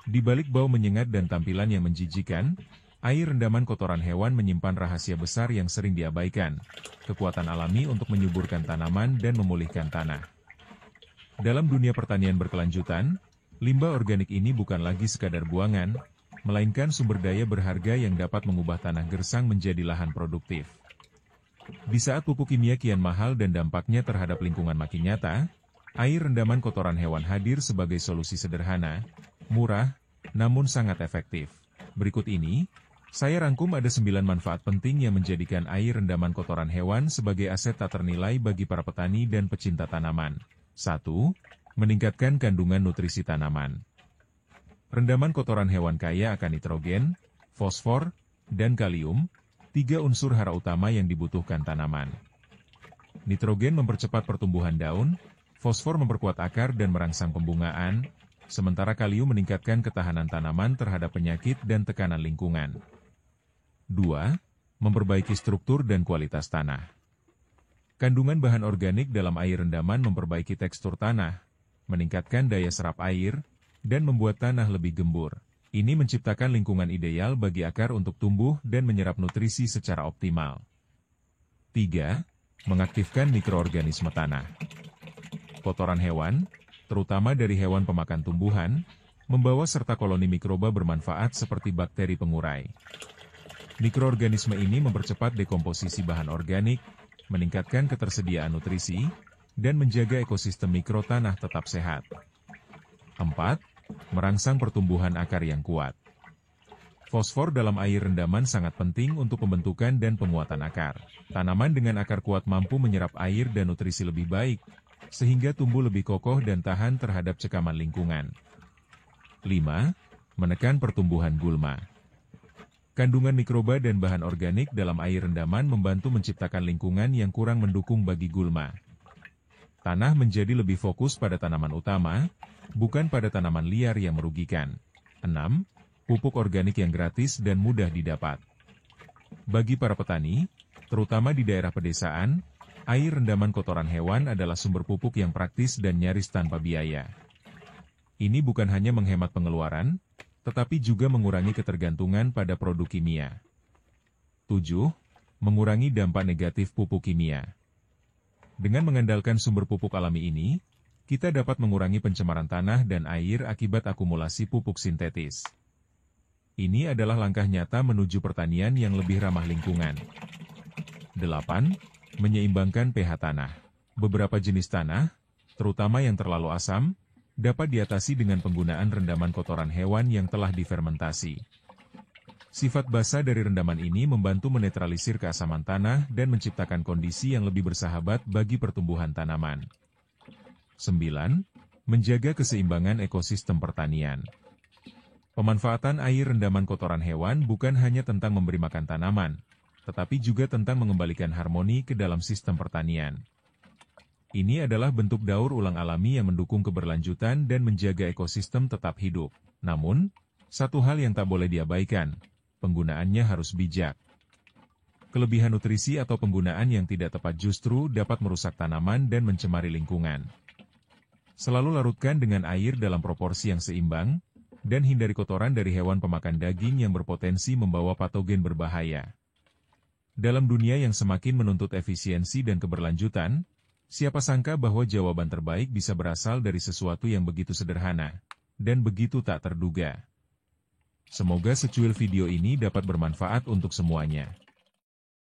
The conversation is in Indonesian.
Di balik bau menyengat dan tampilan yang menjijikan, air rendaman kotoran hewan menyimpan rahasia besar yang sering diabaikan, kekuatan alami untuk menyuburkan tanaman dan memulihkan tanah. Dalam dunia pertanian berkelanjutan, limbah organik ini bukan lagi sekadar buangan, melainkan sumber daya berharga yang dapat mengubah tanah gersang menjadi lahan produktif. Di saat pupuk kimia kian mahal dan dampaknya terhadap lingkungan makin nyata, air rendaman kotoran hewan hadir sebagai solusi sederhana, murah, namun sangat efektif. Berikut ini, saya rangkum ada 9 manfaat penting yang menjadikan air rendaman kotoran hewan sebagai aset tak ternilai bagi para petani dan pecinta tanaman. 1. Meningkatkan kandungan nutrisi tanaman. Rendaman kotoran hewan kaya akan nitrogen, fosfor, dan kalium, 3 unsur hara utama yang dibutuhkan tanaman. Nitrogen mempercepat pertumbuhan daun, fosfor memperkuat akar dan merangsang pembungaan, sementara kalium meningkatkan ketahanan tanaman terhadap penyakit dan tekanan lingkungan. 2. Memperbaiki struktur dan kualitas tanah. Kandungan bahan organik dalam air rendaman memperbaiki tekstur tanah, meningkatkan daya serap air, dan membuat tanah lebih gembur. Ini menciptakan lingkungan ideal bagi akar untuk tumbuh dan menyerap nutrisi secara optimal. 3. Mengaktifkan mikroorganisme tanah. Kotoran hewan, terutama dari hewan pemakan tumbuhan, membawa serta koloni mikroba bermanfaat seperti bakteri pengurai. Mikroorganisme ini mempercepat dekomposisi bahan organik, meningkatkan ketersediaan nutrisi, dan menjaga ekosistem mikro tanah tetap sehat. 4. Merangsang pertumbuhan akar yang kuat. Fosfor dalam air rendaman sangat penting untuk pembentukan dan penguatan akar. Tanaman dengan akar kuat mampu menyerap air dan nutrisi lebih baik, sehingga tumbuh lebih kokoh dan tahan terhadap cekaman lingkungan. 5. Menekan pertumbuhan gulma. Kandungan mikroba dan bahan organik dalam air rendaman membantu menciptakan lingkungan yang kurang mendukung bagi gulma. Tanah menjadi lebih fokus pada tanaman utama, bukan pada tanaman liar yang merugikan. 6. Pupuk organik yang gratis dan mudah didapat. Bagi para petani, terutama di daerah pedesaan, air rendaman kotoran hewan adalah sumber pupuk yang praktis dan nyaris tanpa biaya. Ini bukan hanya menghemat pengeluaran, tetapi juga mengurangi ketergantungan pada produk kimia. 7. Mengurangi dampak negatif pupuk kimia. Dengan mengandalkan sumber pupuk alami ini, kita dapat mengurangi pencemaran tanah dan air akibat akumulasi pupuk sintetis. Ini adalah langkah nyata menuju pertanian yang lebih ramah lingkungan. 8. Menyeimbangkan pH tanah. Beberapa jenis tanah, terutama yang terlalu asam, dapat diatasi dengan penggunaan rendaman kotoran hewan yang telah difermentasi. Sifat basa dari rendaman ini membantu menetralisir keasaman tanah dan menciptakan kondisi yang lebih bersahabat bagi pertumbuhan tanaman. 9. Menjaga keseimbangan ekosistem pertanian. Pemanfaatan air rendaman kotoran hewan bukan hanya tentang memberi makan tanaman, tetapi juga tentang mengembalikan harmoni ke dalam sistem pertanian. Ini adalah bentuk daur ulang alami yang mendukung keberlanjutan dan menjaga ekosistem tetap hidup. Namun, satu hal yang tak boleh diabaikan, penggunaannya harus bijak. Kelebihan nutrisi atau penggunaan yang tidak tepat justru dapat merusak tanaman dan mencemari lingkungan. Selalu larutkan dengan air dalam proporsi yang seimbang, dan hindari kotoran dari hewan pemakan daging yang berpotensi membawa patogen berbahaya. Dalam dunia yang semakin menuntut efisiensi dan keberlanjutan, siapa sangka bahwa jawaban terbaik bisa berasal dari sesuatu yang begitu sederhana, dan begitu tak terduga. Semoga secuil video ini dapat bermanfaat untuk semuanya.